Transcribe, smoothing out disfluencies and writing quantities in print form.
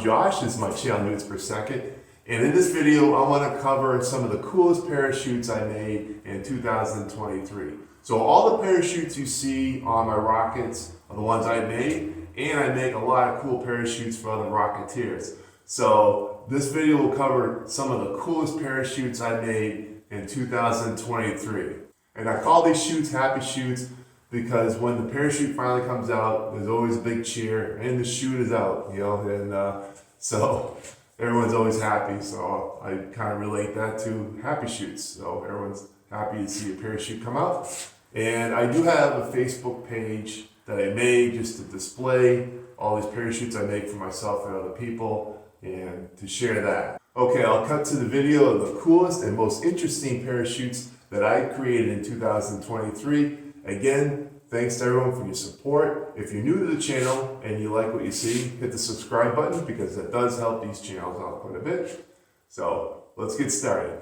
Josh, this is my channel Newtons per second, and in this video I want to cover some of the coolest parachutes I made in 2023. So all the parachutes you see on my rockets are the ones I made, and I make a lot of cool parachutes for other rocketeers. So this video will cover some of the coolest parachutes I made in 2023. And I call these chutes happy chutes because when the parachute finally comes out, there's always a big cheer, and the chute is out, you know, and so everyone's always happy. So I kind of relate that to happy chutes. So everyone's happy to see a parachute come out. And I do have a Facebook page that I made just to display all these parachutes I make for myself and other people and to share that. Okay, I'll cut to the video of the coolest and most interesting parachutes that I created in 2023. Again, thanks to everyone for your support. If you're new to the channel and you like what you see, hit the subscribe button because that does help these channels out quite a bit. So let's get started.